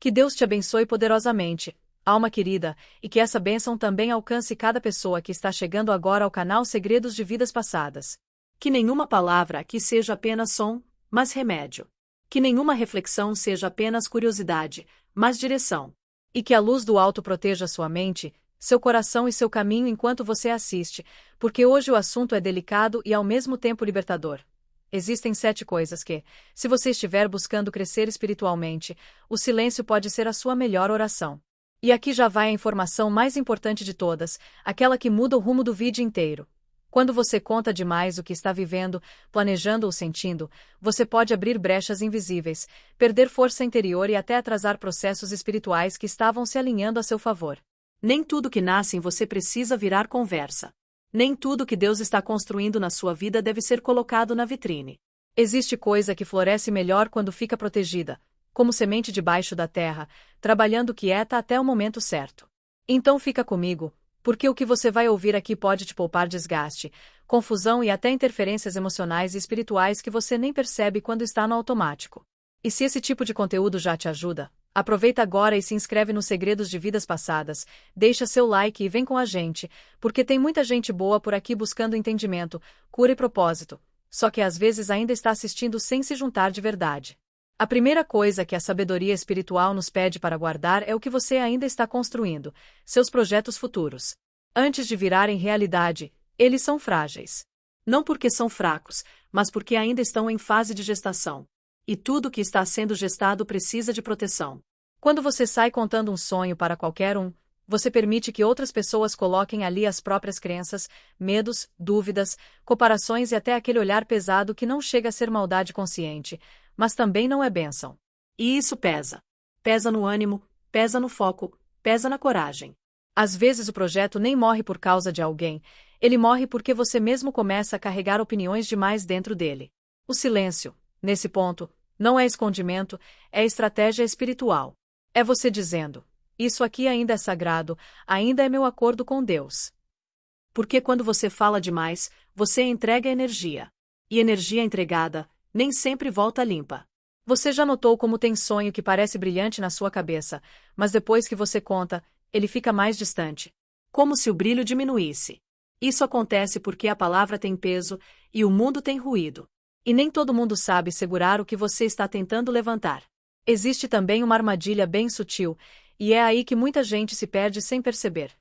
Que Deus te abençoe poderosamente, alma querida, e que essa bênção também alcance cada pessoa que está chegando agora ao canal Segredos de Vidas Passadas. Que nenhuma palavra aqui seja apenas som, mas remédio. Que nenhuma reflexão seja apenas curiosidade, mas direção. E que a luz do alto proteja sua mente, seu coração e seu caminho enquanto você assiste, porque hoje o assunto é delicado e ao mesmo tempo libertador. Existem 7 coisas que, se você estiver buscando crescer espiritualmente, o silêncio pode ser a sua melhor oração. E aqui já vai a informação mais importante de todas, aquela que muda o rumo do vídeo inteiro. Quando você conta demais o que está vivendo, planejando ou sentindo, você pode abrir brechas invisíveis, perder força interior e até atrasar processos espirituais que estavam se alinhando a seu favor. Nem tudo que nasce em você precisa virar conversa. Nem tudo que Deus está construindo na sua vida deve ser colocado na vitrine. Existe coisa que floresce melhor quando fica protegida, como semente debaixo da terra, trabalhando quieta até o momento certo. Então fica comigo, porque o que você vai ouvir aqui pode te poupar desgaste, confusão e até interferências emocionais e espirituais que você nem percebe quando está no automático. E se esse tipo de conteúdo já te ajuda, aproveita agora e se inscreve no Segredos de Vidas Passadas, deixa seu like e vem com a gente, porque tem muita gente boa por aqui buscando entendimento, cura e propósito, só que às vezes ainda está assistindo sem se juntar de verdade. A primeira coisa que a sabedoria espiritual nos pede para guardar é o que você ainda está construindo, seus projetos futuros. Antes de virarem realidade, eles são frágeis. Não porque são fracos, mas porque ainda estão em fase de gestação. E tudo que está sendo gestado precisa de proteção. Quando você sai contando um sonho para qualquer um, você permite que outras pessoas coloquem ali as próprias crenças, medos, dúvidas, comparações e até aquele olhar pesado que não chega a ser maldade consciente, mas também não é bênção. E isso pesa. Pesa no ânimo, pesa no foco, pesa na coragem. Às vezes o projeto nem morre por causa de alguém, ele morre porque você mesmo começa a carregar opiniões demais dentro dele. O silêncio, nesse ponto, não é escondimento, é estratégia espiritual. É você dizendo: isso aqui ainda é sagrado, ainda é meu acordo com Deus. Porque quando você fala demais, você entrega energia. E energia entregada, nem sempre volta limpa. Você já notou como tem sonho que parece brilhante na sua cabeça, mas depois que você conta, ele fica mais distante. Como se o brilho diminuísse. Isso acontece porque a palavra tem peso e o mundo tem ruído. E nem todo mundo sabe segurar o que você está tentando levantar. Existe também uma armadilha bem sutil, e é aí que muita gente se perde sem perceber.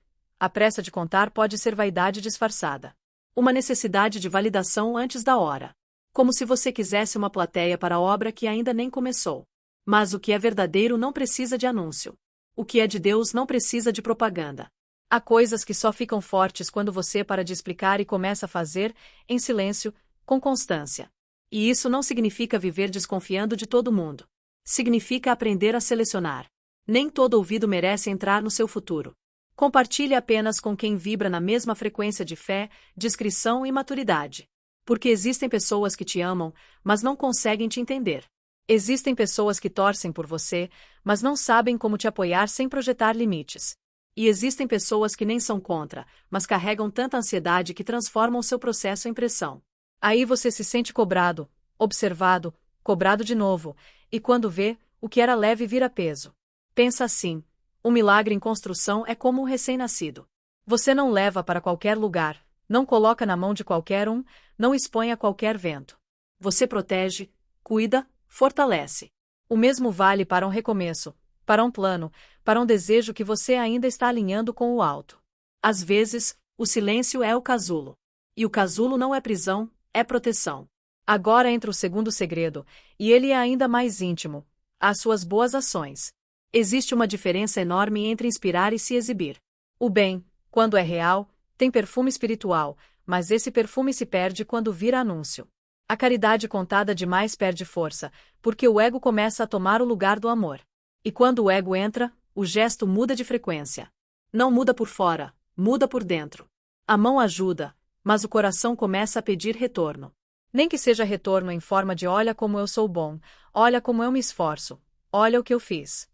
A pressa de contar pode ser vaidade disfarçada. Uma necessidade de validação antes da hora. Como se você quisesse uma plateia para a obra que ainda nem começou. Mas o que é verdadeiro não precisa de anúncio. O que é de Deus não precisa de propaganda. Há coisas que só ficam fortes quando você para de explicar e começa a fazer, em silêncio, com constância. E isso não significa viver desconfiando de todo mundo. Significa aprender a selecionar. Nem todo ouvido merece entrar no seu futuro. Compartilhe apenas com quem vibra na mesma frequência de fé, discrição e maturidade. Porque existem pessoas que te amam, mas não conseguem te entender. Existem pessoas que torcem por você, mas não sabem como te apoiar sem projetar limites. E existem pessoas que nem são contra, mas carregam tanta ansiedade que transformam seu processo em pressão. Aí você se sente cobrado, observado, cobrado de novo, e quando vê, o que era leve vira peso. Pensa assim: um milagre em construção é como um recém-nascido. Você não leva para qualquer lugar, não coloca na mão de qualquer um, não expõe a qualquer vento. Você protege, cuida, fortalece. O mesmo vale para um recomeço, para um plano, para um desejo que você ainda está alinhando com o alto. Às vezes, o silêncio é o casulo. E o casulo não é prisão, é proteção. Agora entra o segundo segredo, e ele é ainda mais íntimo: as suas boas ações. Existe uma diferença enorme entre inspirar e se exibir. O bem, quando é real, tem perfume espiritual, mas esse perfume se perde quando vira anúncio. A caridade contada demais perde força, porque o ego começa a tomar o lugar do amor. E quando o ego entra, o gesto muda de frequência. Não muda por fora, muda por dentro. A mão ajuda, mas o coração começa a pedir retorno. Nem que seja retorno em forma de olha como eu sou bom, olha como eu me esforço, olha o que eu fiz.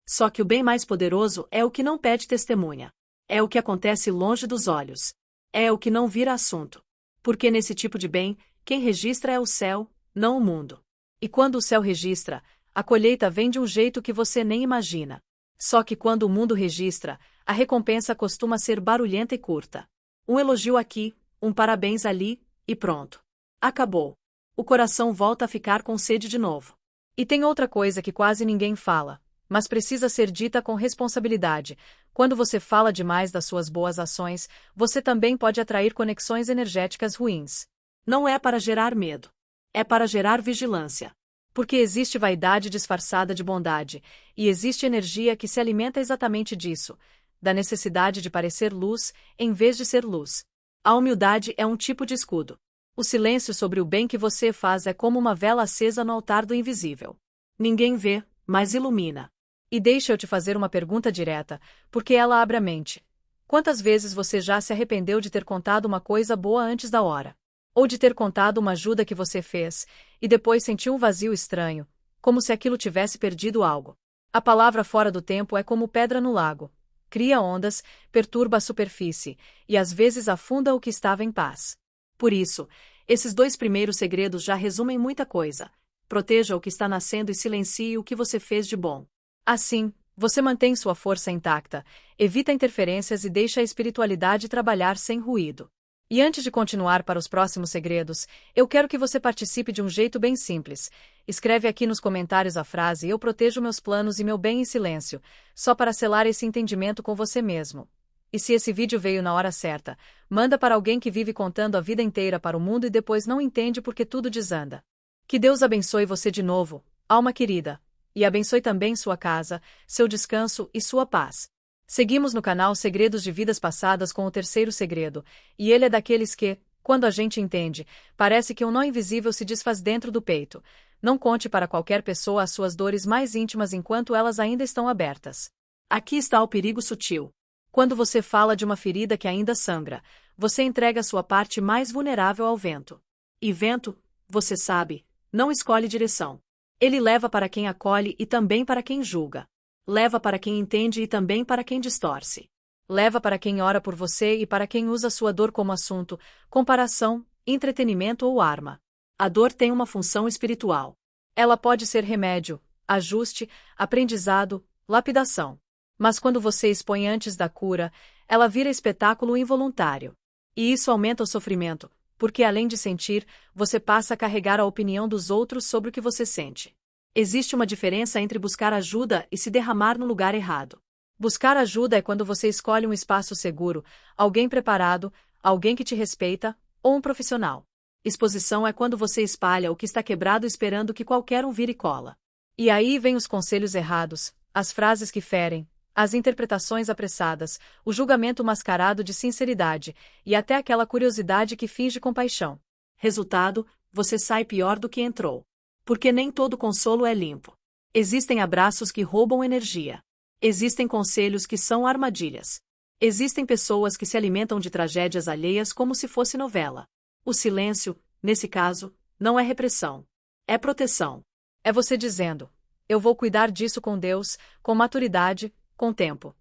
Só que o bem mais poderoso é o que não pede testemunha. É o que acontece longe dos olhos. É o que não vira assunto. Porque nesse tipo de bem, quem registra é o céu, não o mundo. E quando o céu registra, A colheita vem de um jeito que você nem imagina. Só que quando o mundo registra, a recompensa costuma ser barulhenta e curta. Um elogio aqui, um parabéns ali, e pronto. Acabou. O coração volta a ficar com sede de novo. E tem outra coisa que quase ninguém fala, mas precisa ser dita com responsabilidade. Quando você fala demais das suas boas ações, você também pode atrair conexões energéticas ruins. Não é para gerar medo. É para gerar vigilância. Porque existe vaidade disfarçada de bondade, e existe energia que se alimenta exatamente disso, da necessidade de parecer luz, em vez de ser luz. A humildade é um tipo de escudo. O silêncio sobre o bem que você faz é como uma vela acesa no altar do invisível. Ninguém vê, mas ilumina. E deixa eu te fazer uma pergunta direta, porque ela abre a mente. Quantas vezes você já se arrependeu de ter contado uma coisa boa antes da hora? Ou de ter contado uma ajuda que você fez, e depois sentiu um vazio estranho, como se aquilo tivesse perdido algo? A palavra fora do tempo é como pedra no lago. Cria ondas, perturba a superfície, e às vezes afunda o que estava em paz. Por isso, esses 2 primeiros segredos já resumem muita coisa. Proteja o que está nascendo e silencie o que você fez de bom. Assim, você mantém sua força intacta, evita interferências e deixa a espiritualidade trabalhar sem ruído. E antes de continuar para os próximos segredos, eu quero que você participe de um jeito bem simples. Escreve aqui nos comentários a frase "Eu protejo meus planos e meu bem em silêncio", só para selar esse entendimento com você mesmo. E se esse vídeo veio na hora certa, manda para alguém que vive contando a vida inteira para o mundo e depois não entende porque tudo desanda. Que Deus abençoe você de novo, alma querida. E abençoe também sua casa, seu descanso e sua paz. Seguimos no canal Segredos de Vidas Passadas com o terceiro segredo, e ele é daqueles que, quando a gente entende, parece que um nó invisível se desfaz dentro do peito. Não conte para qualquer pessoa as suas dores mais íntimas enquanto elas ainda estão abertas. Aqui está o perigo sutil. Quando você fala de uma ferida que ainda sangra, você entrega sua parte mais vulnerável ao vento. E vento, você sabe, não escolhe direção. Ele leva para quem acolhe e também para quem julga. Leva para quem entende e também para quem distorce. Leva para quem ora por você e para quem usa sua dor como assunto, comparação, entretenimento ou arma. A dor tem uma função espiritual. Ela pode ser remédio, ajuste, aprendizado, lapidação. Mas quando você expõe antes da cura, ela vira espetáculo involuntário. E isso aumenta o sofrimento, porque além de sentir, você passa a carregar a opinião dos outros sobre o que você sente. Existe uma diferença entre buscar ajuda e se derramar no lugar errado. Buscar ajuda é quando você escolhe um espaço seguro, alguém preparado, alguém que te respeita, ou um profissional. Exposição é quando você espalha o que está quebrado esperando que qualquer um vire e cola. E aí vem os conselhos errados, as frases que ferem, as interpretações apressadas, o julgamento mascarado de sinceridade, e até aquela curiosidade que finge compaixão. Resultado, você sai pior do que entrou. Porque nem todo consolo é limpo. Existem abraços que roubam energia. Existem conselhos que são armadilhas. Existem pessoas que se alimentam de tragédias alheias como se fosse novela. O silêncio, nesse caso, não é repressão. É proteção. É você dizendo: eu vou cuidar disso com Deus, com maturidade, com tempo.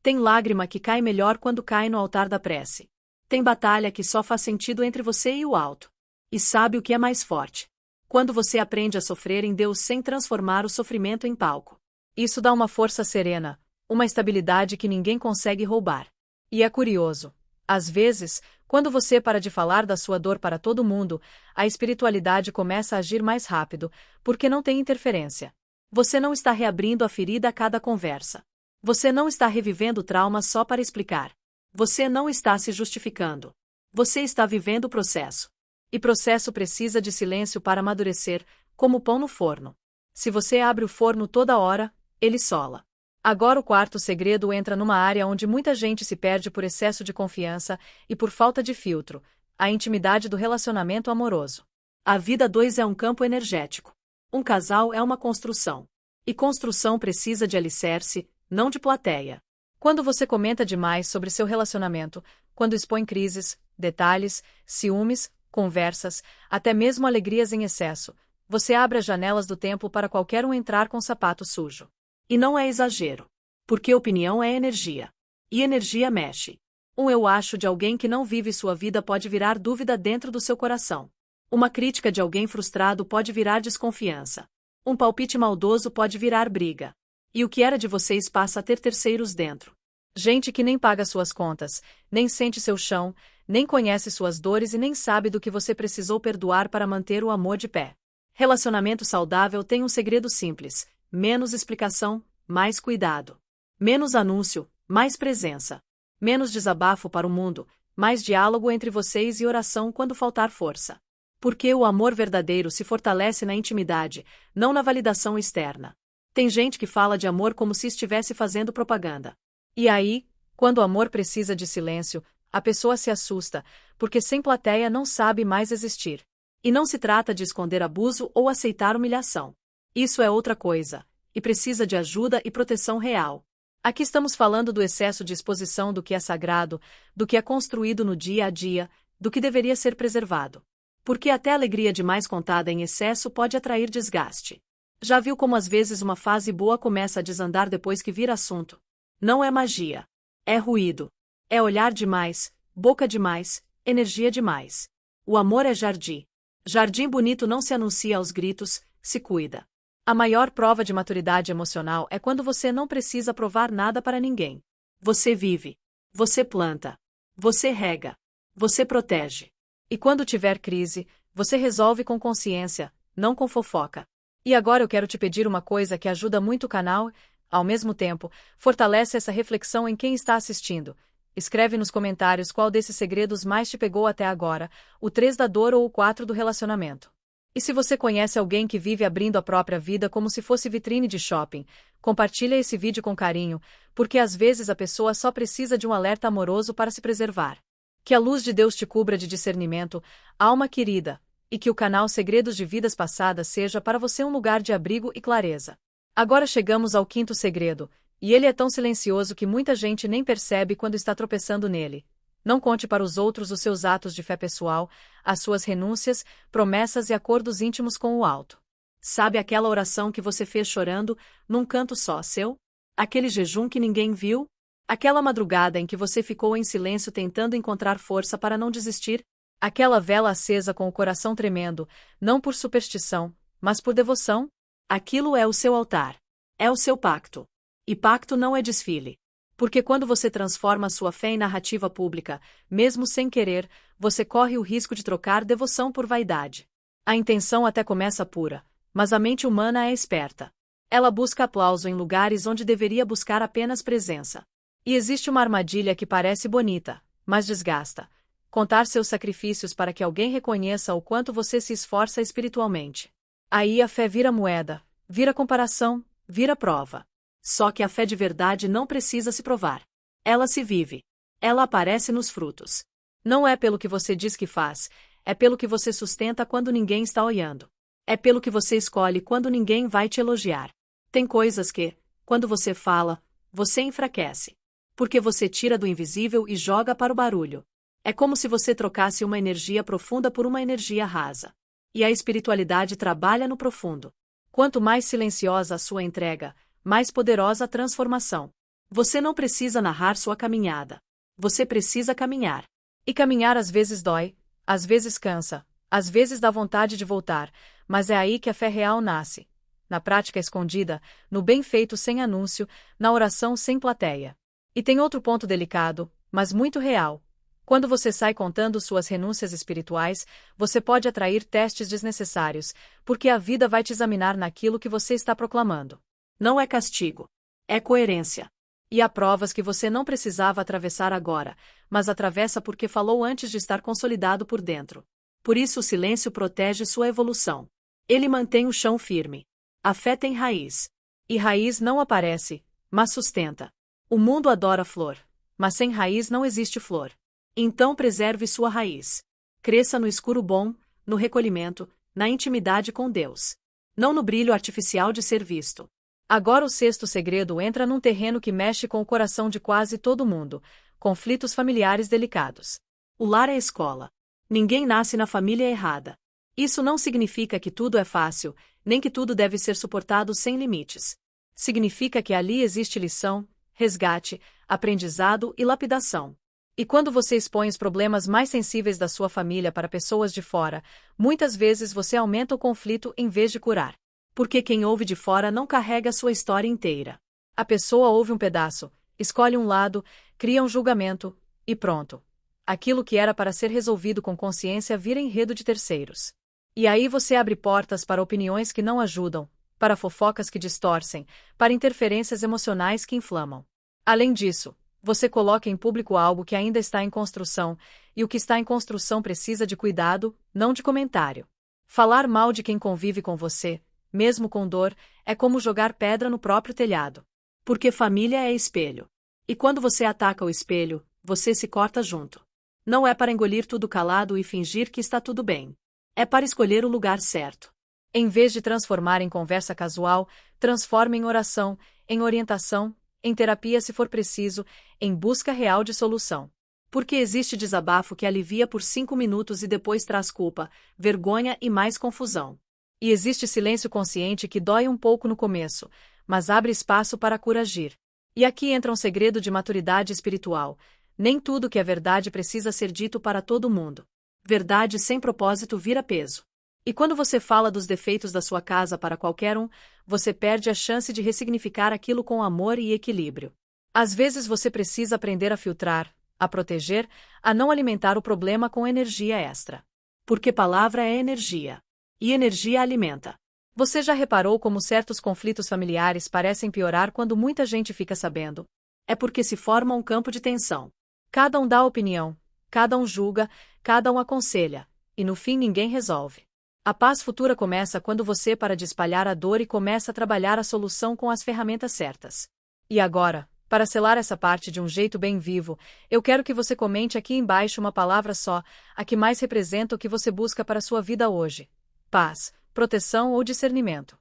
Tem lágrima que cai melhor quando cai no altar da prece. Tem batalha que só faz sentido entre você e o alto. E sabe o que é mais forte? Quando você aprende a sofrer em Deus sem transformar o sofrimento em palco. Isso dá uma força serena, uma estabilidade que ninguém consegue roubar. E é curioso. Às vezes, quando você para de falar da sua dor para todo mundo, a espiritualidade começa a agir mais rápido, porque não tem interferência. Você não está reabrindo a ferida a cada conversa. Você não está revivendo o trauma só para explicar. Você não está se justificando. Você está vivendo o processo. E processo precisa de silêncio para amadurecer, como pão no forno. Se você abre o forno toda hora, ele sola. Agora o quarto segredo entra numa área onde muita gente se perde por excesso de confiança e por falta de filtro, a intimidade do relacionamento amoroso. A vida a dois é um campo energético. Um casal é uma construção. E construção precisa de alicerce, não de plateia. Quando você comenta demais sobre seu relacionamento, quando expõe crises, detalhes, ciúmes, conversas, até mesmo alegrias em excesso, você abre as janelas do tempo para qualquer um entrar com sapato sujo. E não é exagero. Porque opinião é energia. E energia mexe. Um eu acho de alguém que não vive sua vida pode virar dúvida dentro do seu coração. Uma crítica de alguém frustrado pode virar desconfiança. Um palpite maldoso pode virar briga. E o que era de vocês passa a ter terceiros dentro. Gente que nem paga suas contas, nem sente seu chão, nem conhece suas dores e nem sabe do que você precisou perdoar para manter o amor de pé. Relacionamento saudável tem um segredo simples: menos explicação, mais cuidado. Menos anúncio, mais presença. Menos desabafo para o mundo, mais diálogo entre vocês e oração quando faltar força. Porque o amor verdadeiro se fortalece na intimidade, não na validação externa. Tem gente que fala de amor como se estivesse fazendo propaganda. E aí, quando o amor precisa de silêncio, a pessoa se assusta, porque sem plateia não sabe mais existir. E não se trata de esconder abuso ou aceitar humilhação. Isso é outra coisa, e precisa de ajuda e proteção real. Aqui estamos falando do excesso de exposição do que é sagrado, do que é construído no dia a dia, do que deveria ser preservado. Porque até a alegria demais contada em excesso pode atrair desgaste. Já viu como às vezes uma fase boa começa a desandar depois que vira assunto? Não é magia. É ruído. É olhar demais, boca demais, energia demais. O amor é jardim. Jardim bonito não se anuncia aos gritos, se cuida. A maior prova de maturidade emocional é quando você não precisa provar nada para ninguém. Você vive. Você planta. Você rega. Você protege. E quando tiver crise, você resolve com consciência, não com fofoca. E agora eu quero te pedir uma coisa que ajuda muito o canal, ao mesmo tempo, fortalece essa reflexão em quem está assistindo. Escreve nos comentários qual desses segredos mais te pegou até agora, o 3 da dor ou o 4 do relacionamento. E se você conhece alguém que vive abrindo a própria vida como se fosse vitrine de shopping, compartilha esse vídeo com carinho, porque às vezes a pessoa só precisa de um alerta amoroso para se preservar. Que a luz de Deus te cubra de discernimento, alma querida, e que o canal Segredos de Vidas Passadas seja para você um lugar de abrigo e clareza. Agora chegamos ao 5º segredo, e ele é tão silencioso que muita gente nem percebe quando está tropeçando nele. Não conte para os outros os seus atos de fé pessoal, as suas renúncias, promessas e acordos íntimos com o alto. Sabe aquela oração que você fez chorando, num canto só seu? Aquele jejum que ninguém viu? Aquela madrugada em que você ficou em silêncio tentando encontrar força para não desistir? Aquela vela acesa com o coração tremendo, não por superstição, mas por devoção? Aquilo é o seu altar. É o seu pacto. E pacto não é desfile. Porque quando você transforma sua fé em narrativa pública, mesmo sem querer, você corre o risco de trocar devoção por vaidade. A intenção até começa pura, mas a mente humana é esperta. Ela busca aplauso em lugares onde deveria buscar apenas presença. E existe uma armadilha que parece bonita, mas desgasta. Contar seus sacrifícios para que alguém reconheça o quanto você se esforça espiritualmente. Aí a fé vira moeda, vira comparação, vira prova. Só que a fé de verdade não precisa se provar. Ela se vive. Ela aparece nos frutos. Não é pelo que você diz que faz, é pelo que você sustenta quando ninguém está olhando. É pelo que você escolhe quando ninguém vai te elogiar. Tem coisas que, quando você fala, você enfraquece. Porque você tira do invisível e joga para o barulho. É como se você trocasse uma energia profunda por uma energia rasa. E a espiritualidade trabalha no profundo. Quanto mais silenciosa a sua entrega, mais poderosa a transformação. Você não precisa narrar sua caminhada. Você precisa caminhar. E caminhar às vezes dói, às vezes cansa, às vezes dá vontade de voltar, mas é aí que a fé real nasce. Na prática escondida, no bem feito sem anúncio, na oração sem plateia. E tem outro ponto delicado, mas muito real. Quando você sai contando suas renúncias espirituais, você pode atrair testes desnecessários, porque a vida vai te examinar naquilo que você está proclamando. Não é castigo. É coerência. E há provas que você não precisava atravessar agora, mas atravessa porque falou antes de estar consolidado por dentro. Por isso o silêncio protege sua evolução. Ele mantém o chão firme. A fé tem raiz. E raiz não aparece, mas sustenta. O mundo adora flor, mas sem raiz não existe flor. Então preserve sua raiz. Cresça no escuro bom, no recolhimento, na intimidade com Deus. Não no brilho artificial de ser visto. Agora o 6º segredo entra num terreno que mexe com o coração de quase todo mundo: conflitos familiares delicados. O lar é escola. Ninguém nasce na família errada. Isso não significa que tudo é fácil, nem que tudo deve ser suportado sem limites. Significa que ali existe lição, resgate, aprendizado e lapidação. E quando você expõe os problemas mais sensíveis da sua família para pessoas de fora, muitas vezes você aumenta o conflito em vez de curar. Porque quem ouve de fora não carrega a sua história inteira. A pessoa ouve um pedaço, escolhe um lado, cria um julgamento, e pronto. Aquilo que era para ser resolvido com consciência vira enredo de terceiros. E aí você abre portas para opiniões que não ajudam, para fofocas que distorcem, para interferências emocionais que inflamam. Além disso, você coloca em público algo que ainda está em construção, e o que está em construção precisa de cuidado, não de comentário. Falar mal de quem convive com você, mesmo com dor, é como jogar pedra no próprio telhado. Porque família é espelho. E quando você ataca o espelho, você se corta junto. Não é para engolir tudo calado e fingir que está tudo bem. É para escolher o lugar certo. Em vez de transformar em conversa casual, transforme em oração, em orientação, em terapia se for preciso, em busca real de solução. Porque existe desabafo que alivia por 5 minutos e depois traz culpa, vergonha e mais confusão. E existe silêncio consciente que dói um pouco no começo, mas abre espaço para a cura agir. E aqui entra um segredo de maturidade espiritual. Nem tudo que é verdade precisa ser dito para todo mundo. Verdade sem propósito vira peso. E quando você fala dos defeitos da sua casa para qualquer um, você perde a chance de ressignificar aquilo com amor e equilíbrio. Às vezes você precisa aprender a filtrar, a proteger, a não alimentar o problema com energia extra. Porque palavra é energia. E energia alimenta. Você já reparou como certos conflitos familiares parecem piorar quando muita gente fica sabendo? É porque se forma um campo de tensão. Cada um dá opinião, cada um julga, cada um aconselha, e no fim ninguém resolve. A paz futura começa quando você para de espalhar a dor e começa a trabalhar a solução com as ferramentas certas. E agora, para selar essa parte de um jeito bem vivo, eu quero que você comente aqui embaixo uma palavra só, a que mais representa o que você busca para a sua vida hoje. Paz, proteção ou discernimento.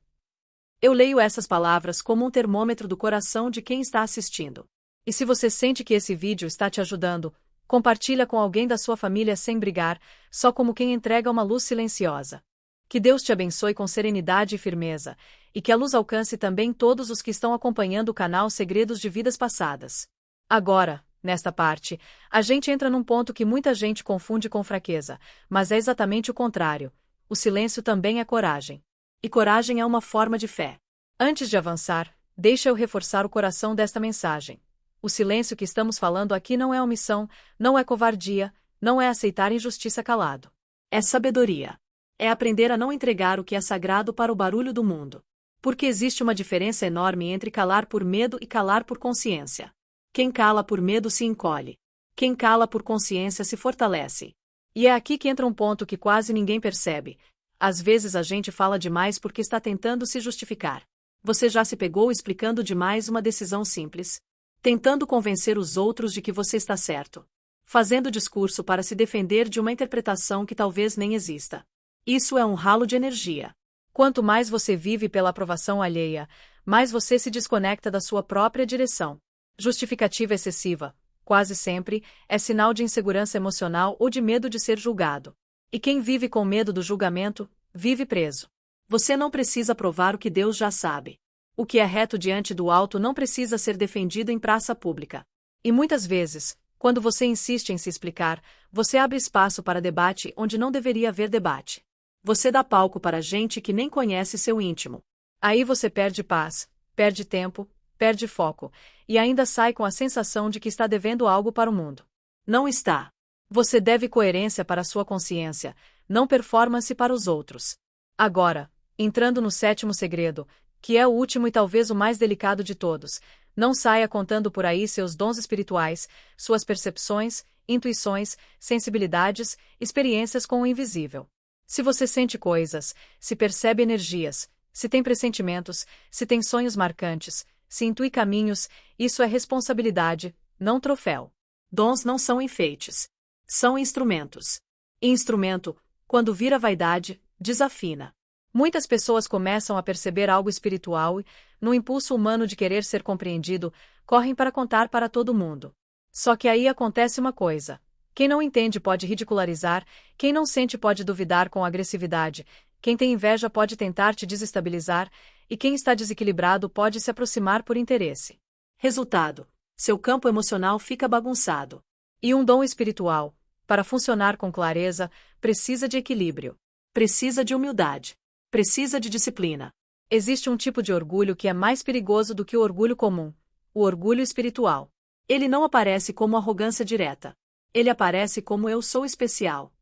Eu leio essas palavras como um termômetro do coração de quem está assistindo. E se você sente que esse vídeo está te ajudando, compartilha com alguém da sua família sem brigar, só como quem entrega uma luz silenciosa. Que Deus te abençoe com serenidade e firmeza, e que a luz alcance também todos os que estão acompanhando o canal Segredos de Vidas Passadas. Agora, nesta parte, a gente entra num ponto que muita gente confunde com fraqueza, mas é exatamente o contrário. O silêncio também é coragem. E coragem é uma forma de fé. Antes de avançar, deixa eu reforçar o coração desta mensagem. O silêncio que estamos falando aqui não é omissão, não é covardia, não é aceitar injustiça calado. É sabedoria. É aprender a não entregar o que é sagrado para o barulho do mundo. Porque existe uma diferença enorme entre calar por medo e calar por consciência. Quem cala por medo se encolhe. Quem cala por consciência se fortalece. E é aqui que entra um ponto que quase ninguém percebe. Às vezes a gente fala demais porque está tentando se justificar. Você já se pegou explicando demais uma decisão simples? Tentando convencer os outros de que você está certo. Fazendo discurso para se defender de uma interpretação que talvez nem exista. Isso é um ralo de energia. Quanto mais você vive pela aprovação alheia, mais você se desconecta da sua própria direção. Justificativa excessiva, quase sempre, é sinal de insegurança emocional ou de medo de ser julgado. E quem vive com medo do julgamento, vive preso. Você não precisa provar o que Deus já sabe. O que é reto diante do alto não precisa ser defendido em praça pública. E muitas vezes, quando você insiste em se explicar, você abre espaço para debate onde não deveria haver debate. Você dá palco para gente que nem conhece seu íntimo. Aí você perde paz, perde tempo, perde foco, e ainda sai com a sensação de que está devendo algo para o mundo. Não está. Você deve coerência para a sua consciência, não performance para os outros. Agora, entrando no 7º segredo, que é o último e talvez o mais delicado de todos, não saia contando por aí seus dons espirituais, suas percepções, intuições, sensibilidades, experiências com o invisível. Se você sente coisas, se percebe energias, se tem pressentimentos, se tem sonhos marcantes, se intui caminhos, isso é responsabilidade, não troféu. Dons não são enfeites. São instrumentos. E instrumento, quando vira vaidade, desafina. Muitas pessoas começam a perceber algo espiritual e, no impulso humano de querer ser compreendido, correm para contar para todo mundo. Só que aí acontece uma coisa. Quem não entende pode ridicularizar, quem não sente pode duvidar com agressividade, quem tem inveja pode tentar te desestabilizar, e quem está desequilibrado pode se aproximar por interesse. Resultado: seu campo emocional fica bagunçado. E um dom espiritual, para funcionar com clareza, precisa de equilíbrio. Precisa de humildade. Precisa de disciplina. Existe um tipo de orgulho que é mais perigoso do que o orgulho comum, o orgulho espiritual. Ele não aparece como arrogância direta. Ele aparece como eu sou especial.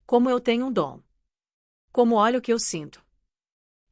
Como eu tenho um dom. Como olha o que eu sinto.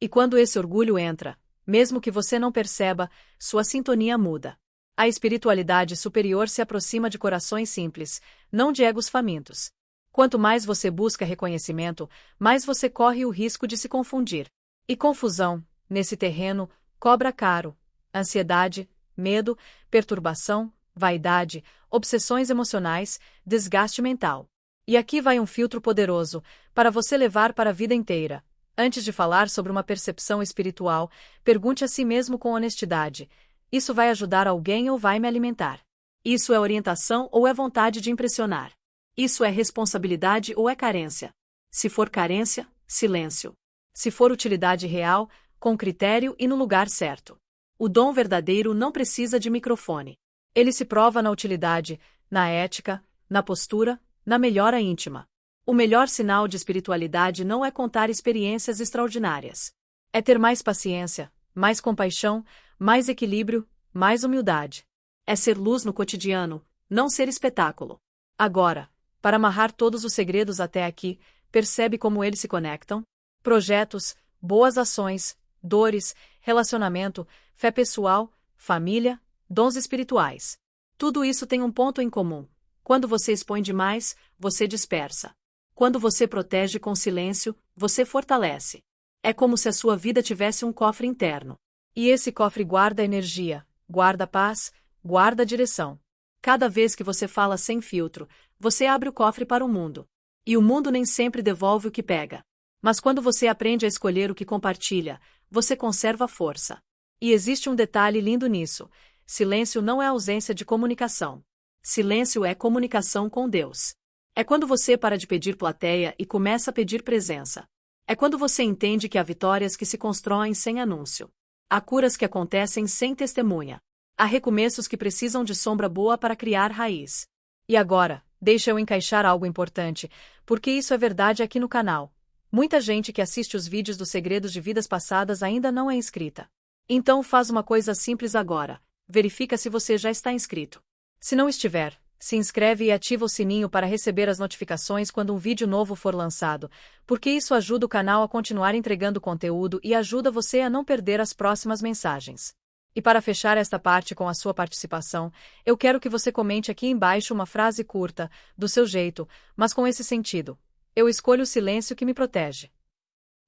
E quando esse orgulho entra, mesmo que você não perceba, sua sintonia muda. A espiritualidade superior se aproxima de corações simples, não de egos famintos. Quanto mais você busca reconhecimento, mais você corre o risco de se confundir. E confusão, nesse terreno, cobra caro. Ansiedade, medo, perturbação, vaidade, obsessões emocionais, desgaste mental. E aqui vai um filtro poderoso, para você levar para a vida inteira. Antes de falar sobre uma percepção espiritual, pergunte a si mesmo com honestidade: isso vai ajudar alguém ou vai me alimentar? Isso é orientação ou é vontade de impressionar? Isso é responsabilidade ou é carência? Se for carência, silêncio. Se for utilidade real, com critério e no lugar certo. O dom verdadeiro não precisa de microfone. Ele se prova na utilidade, na ética, na postura, na melhora íntima. O melhor sinal de espiritualidade não é contar experiências extraordinárias. É ter mais paciência, mais compaixão, mais equilíbrio, mais humildade. É ser luz no cotidiano, não ser espetáculo. Agora, para amarrar todos os segredos até aqui, percebe como eles se conectam? Projetos, boas ações, dores, relacionamento, fé pessoal, família, dons espirituais. Tudo isso tem um ponto em comum. Quando você expõe demais, você dispersa. Quando você protege com silêncio, você fortalece. É como se a sua vida tivesse um cofre interno. E esse cofre guarda energia, guarda paz, guarda direção. Cada vez que você fala sem filtro, você abre o cofre para o mundo. E o mundo nem sempre devolve o que pega. Mas quando você aprende a escolher o que compartilha, você conserva a força. E existe um detalhe lindo nisso: silêncio não é ausência de comunicação. Silêncio é comunicação com Deus. É quando você para de pedir plateia e começa a pedir presença. É quando você entende que há vitórias que se constroem sem anúncio. Há curas que acontecem sem testemunha. Há recomeços que precisam de sombra boa para criar raiz. E agora, deixa eu encaixar algo importante, porque isso é verdade aqui no canal. Muita gente que assiste os vídeos dos segredos de vidas passadas ainda não é inscrita. Então faz uma coisa simples agora: verifica se você já está inscrito. Se não estiver, se inscreve e ativa o sininho para receber as notificações quando um vídeo novo for lançado, porque isso ajuda o canal a continuar entregando conteúdo e ajuda você a não perder as próximas mensagens. E para fechar esta parte com a sua participação, eu quero que você comente aqui embaixo uma frase curta, do seu jeito, mas com esse sentido. Eu escolho o silêncio que me protege.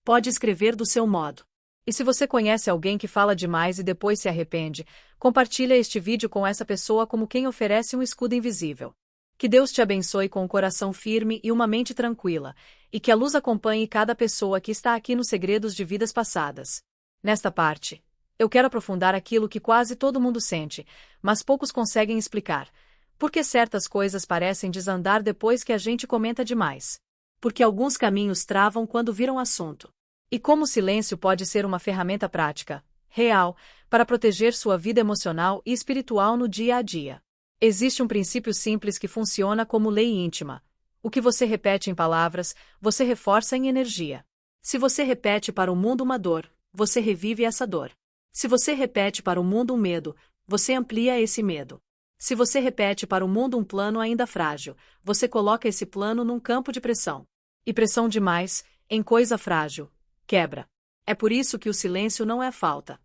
Pode escrever do seu modo. E se você conhece alguém que fala demais e depois se arrepende, compartilha este vídeo com essa pessoa como quem oferece um escudo invisível. Que Deus te abençoe com um coração firme e uma mente tranquila, e que a luz acompanhe cada pessoa que está aqui nos segredos de vidas passadas. Nesta parte, eu quero aprofundar aquilo que quase todo mundo sente, mas poucos conseguem explicar. Por que certas coisas parecem desandar depois que a gente comenta demais? Porque alguns caminhos travam quando viram assunto. E como o silêncio pode ser uma ferramenta prática, real, para proteger sua vida emocional e espiritual no dia a dia. Existe um princípio simples que funciona como lei íntima. O que você repete em palavras, você reforça em energia. Se você repete para o mundo uma dor, você revive essa dor. Se você repete para o mundo um medo, você amplia esse medo. Se você repete para o mundo um plano ainda frágil, você coloca esse plano num campo de pressão. E pressão demais, em coisa frágil, quebra. É por isso que o silêncio não é falta.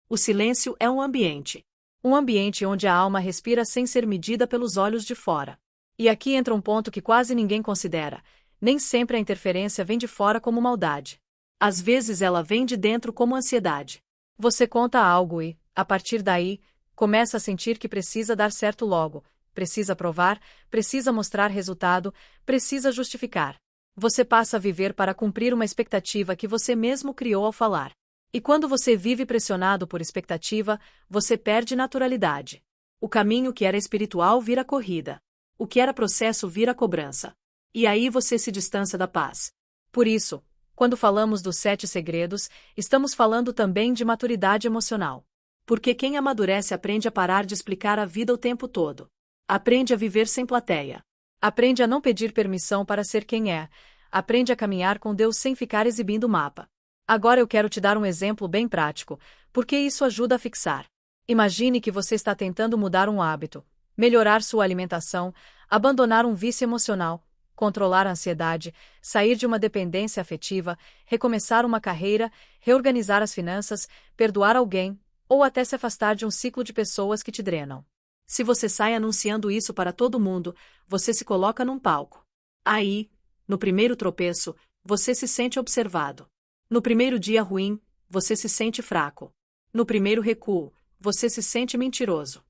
O silêncio é um ambiente. Um ambiente onde a alma respira sem ser medida pelos olhos de fora. E aqui entra um ponto que quase ninguém considera: nem sempre a interferência vem de fora como maldade. Às vezes ela vem de dentro como ansiedade. Você conta algo e, a partir daí, começa a sentir que precisa dar certo logo, precisa provar, precisa mostrar resultado, precisa justificar. Você passa a viver para cumprir uma expectativa que você mesmo criou ao falar. E quando você vive pressionado por expectativa, você perde naturalidade. O caminho que era espiritual vira corrida. O que era processo vira cobrança. E aí você se distancia da paz. Por isso, quando falamos dos 7 segredos, estamos falando também de maturidade emocional. Porque quem amadurece aprende a parar de explicar a vida o tempo todo. Aprende a viver sem plateia. Aprende a não pedir permissão para ser quem é. Aprende a caminhar com Deus sem ficar exibindo o mapa. Agora eu quero te dar um exemplo bem prático, porque isso ajuda a fixar. Imagine que você está tentando mudar um hábito, melhorar sua alimentação, abandonar um vício emocional, controlar a ansiedade, sair de uma dependência afetiva, recomeçar uma carreira, reorganizar as finanças, perdoar alguém, ou até se afastar de um ciclo de pessoas que te drenam. Se você sai anunciando isso para todo mundo, você se coloca num palco. Aí, no primeiro tropeço, você se sente observado. No primeiro dia ruim, você se sente fraco. No primeiro recuo, você se sente mentiroso.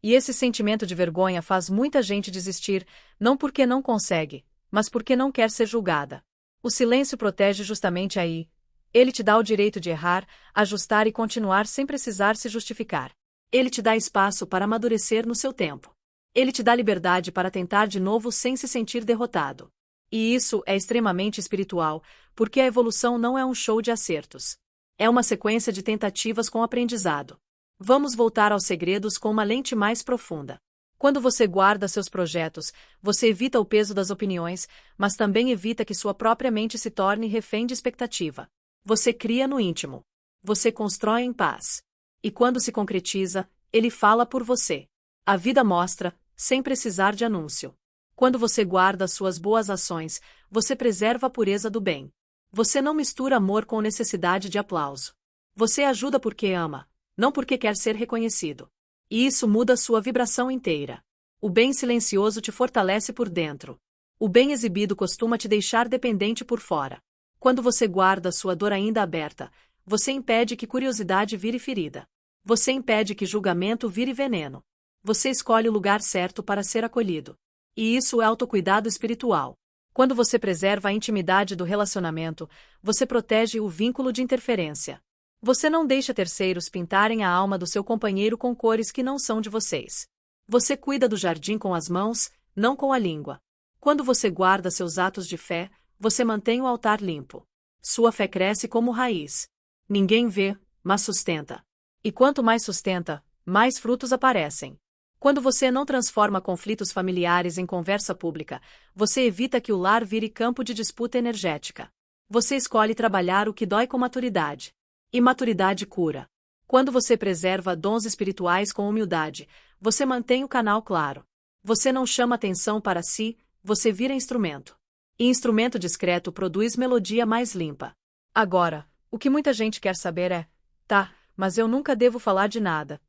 E esse sentimento de vergonha faz muita gente desistir, não porque não consegue, mas porque não quer ser julgada. O silêncio protege justamente aí. Ele te dá o direito de errar, ajustar e continuar sem precisar se justificar. Ele te dá espaço para amadurecer no seu tempo. Ele te dá liberdade para tentar de novo sem se sentir derrotado. E isso é extremamente espiritual, porque a evolução não é um show de acertos. É uma sequência de tentativas com aprendizado. Vamos voltar aos segredos com uma lente mais profunda. Quando você guarda seus projetos, você evita o peso das opiniões, mas também evita que sua própria mente se torne refém de expectativa. Você cria no íntimo. Você constrói em paz. E quando se concretiza, ele fala por você. A vida mostra, sem precisar de anúncio. Quando você guarda suas boas ações, você preserva a pureza do bem. Você não mistura amor com necessidade de aplauso. Você ajuda porque ama, não porque quer ser reconhecido. E isso muda sua vibração inteira. O bem silencioso te fortalece por dentro. O bem exibido costuma te deixar dependente por fora. Quando você guarda sua dor ainda aberta, você impede que curiosidade vire ferida. Você impede que julgamento vire veneno. Você escolhe o lugar certo para ser acolhido. E isso é autocuidado espiritual. Quando você preserva a intimidade do relacionamento, você protege o vínculo de interferência. Você não deixa terceiros pintarem a alma do seu companheiro com cores que não são de vocês. Você cuida do jardim com as mãos, não com a língua. Quando você guarda seus atos de fé, você mantém o altar limpo. Sua fé cresce como raiz. Ninguém vê, mas sustenta. E quanto mais sustenta, mais frutos aparecem. Quando você não transforma conflitos familiares em conversa pública, você evita que o lar vire campo de disputa energética. Você escolhe trabalhar o que dói com maturidade. E maturidade cura. Quando você preserva dons espirituais com humildade, você mantém o canal claro. Você não chama atenção para si, você vira instrumento. E instrumento discreto produz melodia mais limpa. Agora, o que muita gente quer saber é: tá, mas eu nunca devo falar de nada.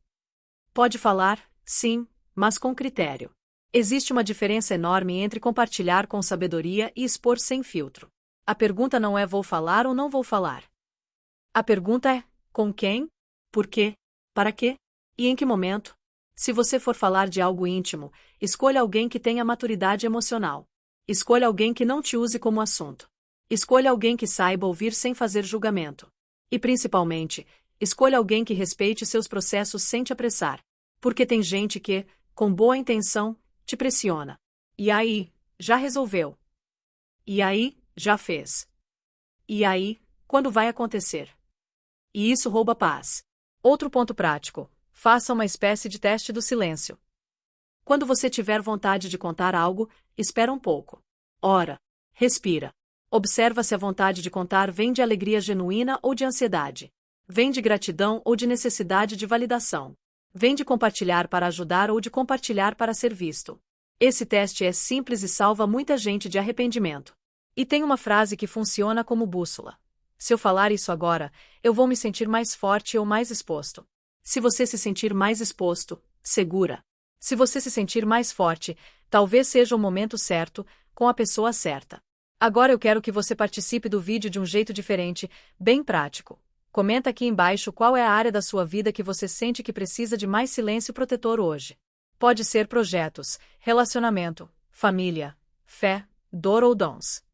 Pode falar, sim, mas com critério. Existe uma diferença enorme entre compartilhar com sabedoria e expor sem filtro. A pergunta não é vou falar ou não vou falar. A pergunta é: com quem? Por quê? Para quê? E em que momento? Se você for falar de algo íntimo, escolha alguém que tenha maturidade emocional. Escolha alguém que não te use como assunto. Escolha alguém que saiba ouvir sem fazer julgamento. E principalmente, escolha alguém que respeite seus processos sem te apressar. Porque tem gente que, com boa intenção, te pressiona. E aí, já resolveu. E aí, já fez. E aí, quando vai acontecer? E isso rouba paz. Outro ponto prático: faça uma espécie de teste do silêncio. Quando você tiver vontade de contar algo, espera um pouco. Ora, respira. Observa se a vontade de contar vem de alegria genuína ou de ansiedade. Vem de gratidão ou de necessidade de validação. Vem de compartilhar para ajudar ou de compartilhar para ser visto. Esse teste é simples e salva muita gente de arrependimento. E tem uma frase que funciona como bússola: se eu falar isso agora, eu vou me sentir mais forte ou mais exposto. Se você se sentir mais exposto, segura. Se você se sentir mais forte, talvez seja o momento certo, com a pessoa certa. Agora eu quero que você participe do vídeo de um jeito diferente, bem prático. Comenta aqui embaixo qual é a área da sua vida que você sente que precisa de mais silêncio protetor hoje. Pode ser projetos, relacionamento, família, fé, dor ou dons.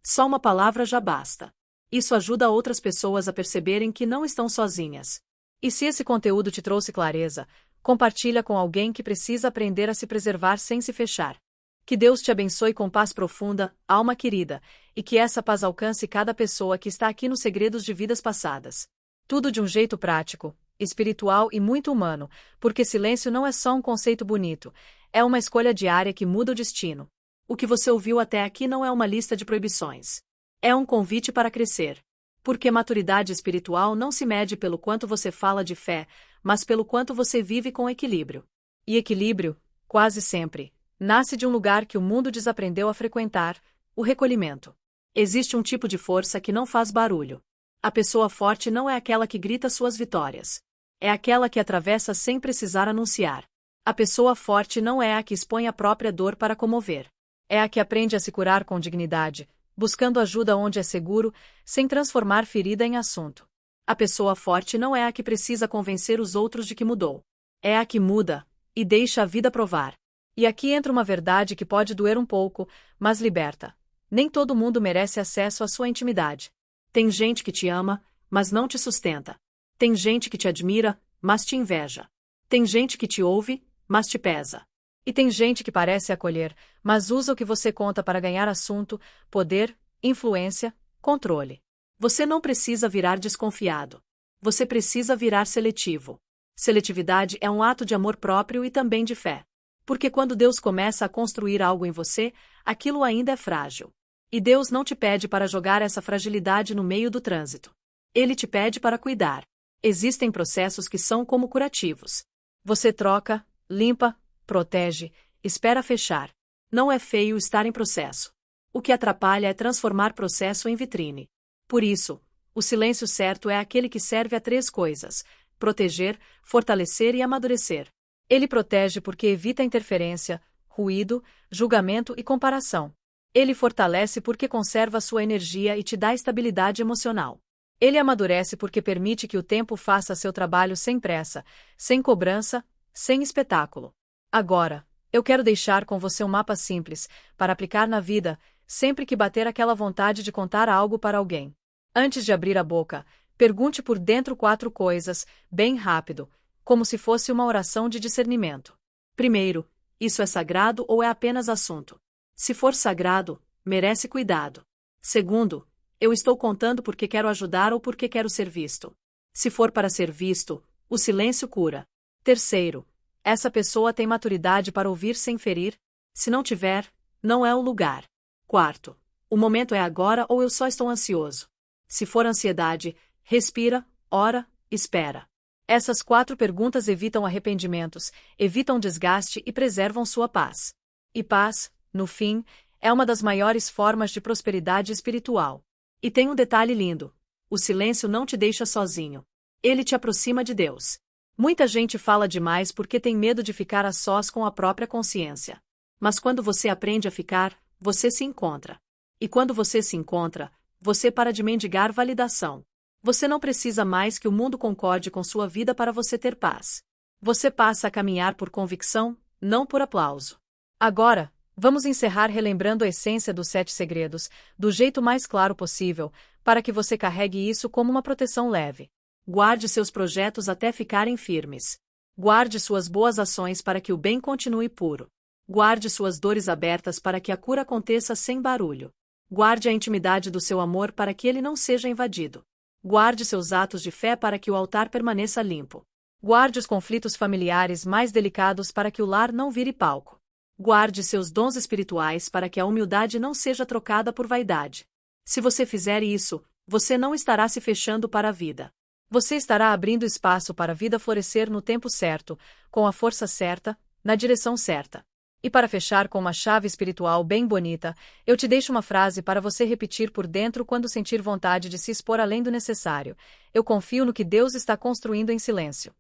Só uma palavra já basta. Isso ajuda outras pessoas a perceberem que não estão sozinhas. E se esse conteúdo te trouxe clareza, compartilha com alguém que precisa aprender a se preservar sem se fechar. Que Deus te abençoe com paz profunda, alma querida, e que essa paz alcance cada pessoa que está aqui nos Segredos de Vidas Passadas. Tudo de um jeito prático, espiritual e muito humano, porque silêncio não é só um conceito bonito, é uma escolha diária que muda o destino. O que você ouviu até aqui não é uma lista de proibições. É um convite para crescer. Porque maturidade espiritual não se mede pelo quanto você fala de fé, mas pelo quanto você vive com equilíbrio. E equilíbrio, quase sempre, nasce de um lugar que o mundo desaprendeu a frequentar: o recolhimento. Existe um tipo de força que não faz barulho. A pessoa forte não é aquela que grita suas vitórias. É aquela que atravessa sem precisar anunciar. A pessoa forte não é a que expõe a própria dor para comover. É a que aprende a se curar com dignidade, buscando ajuda onde é seguro, sem transformar ferida em assunto. A pessoa forte não é a que precisa convencer os outros de que mudou. É a que muda, e deixa a vida provar. E aqui entra uma verdade que pode doer um pouco, mas liberta. Nem todo mundo merece acesso à sua intimidade. Tem gente que te ama, mas não te sustenta. Tem gente que te admira, mas te inveja. Tem gente que te ouve, mas te pesa. E tem gente que parece acolher, mas usa o que você conta para ganhar assunto, poder, influência, controle. Você não precisa virar desconfiado. Você precisa virar seletivo. Seletividade é um ato de amor próprio e também de fé. Porque quando Deus começa a construir algo em você, aquilo ainda é frágil. E Deus não te pede para jogar essa fragilidade no meio do trânsito. Ele te pede para cuidar. Existem processos que são como curativos. Você troca, limpa, protege, espera fechar. Não é feio estar em processo. O que atrapalha é transformar processo em vitrine. Por isso, o silêncio certo é aquele que serve a três coisas: proteger, fortalecer e amadurecer. Ele protege porque evita interferência, ruído, julgamento e comparação. Ele fortalece porque conserva sua energia e te dá estabilidade emocional. Ele amadurece porque permite que o tempo faça seu trabalho sem pressa, sem cobrança, sem espetáculo. Agora, eu quero deixar com você um mapa simples, para aplicar na vida, sempre que bater aquela vontade de contar algo para alguém. Antes de abrir a boca, pergunte por dentro 4 coisas, bem rápido, como se fosse uma oração de discernimento. Primeiro, isso é sagrado ou é apenas assunto? Se for sagrado, merece cuidado. Segundo, eu estou contando porque quero ajudar ou porque quero ser visto. Se for para ser visto, o silêncio cura. Terceiro, essa pessoa tem maturidade para ouvir sem ferir? Se não tiver, não é o lugar. Quarto, o momento é agora ou eu só estou ansioso? Se for ansiedade, respira, ora, espera. Essas 4 perguntas evitam arrependimentos, evitam desgaste e preservam sua paz. E paz, no fim, é uma das maiores formas de prosperidade espiritual. E tem um detalhe lindo: o silêncio não te deixa sozinho. Ele te aproxima de Deus. Muita gente fala demais porque tem medo de ficar a sós com a própria consciência. Mas quando você aprende a ficar, você se encontra. E quando você se encontra, você para de mendigar validação. Você não precisa mais que o mundo concorde com sua vida para você ter paz. Você passa a caminhar por convicção, não por aplauso. Agora, vamos encerrar relembrando a essência dos 7 segredos, do jeito mais claro possível, para que você carregue isso como uma proteção leve. Guarde seus projetos até ficarem firmes. Guarde suas boas ações para que o bem continue puro. Guarde suas dores abertas para que a cura aconteça sem barulho. Guarde a intimidade do seu amor para que ele não seja invadido. Guarde seus atos de fé para que o altar permaneça limpo. Guarde os conflitos familiares mais delicados para que o lar não vire palco. Guarde seus dons espirituais para que a humildade não seja trocada por vaidade. Se você fizer isso, você não estará se fechando para a vida. Você estará abrindo espaço para a vida florescer no tempo certo, com a força certa, na direção certa. E para fechar com uma chave espiritual bem bonita, eu te deixo uma frase para você repetir por dentro quando sentir vontade de se expor além do necessário: eu confio no que Deus está construindo em silêncio.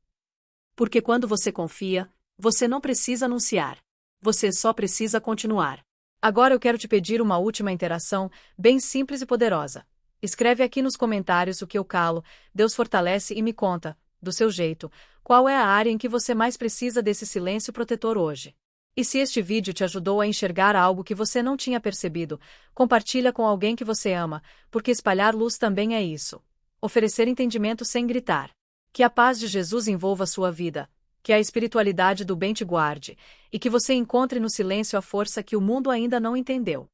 Porque quando você confia, você não precisa anunciar. Você só precisa continuar. Agora eu quero te pedir uma última interação, bem simples e poderosa. Escreve aqui nos comentários o que eu calo, Deus fortalece e me conta, do seu jeito, qual é a área em que você mais precisa desse silêncio protetor hoje. E se este vídeo te ajudou a enxergar algo que você não tinha percebido, compartilha com alguém que você ama, porque espalhar luz também é isso. Oferecer entendimento sem gritar. Que a paz de Jesus envolva sua vida, que a espiritualidade do bem te guarde, e que você encontre no silêncio a força que o mundo ainda não entendeu.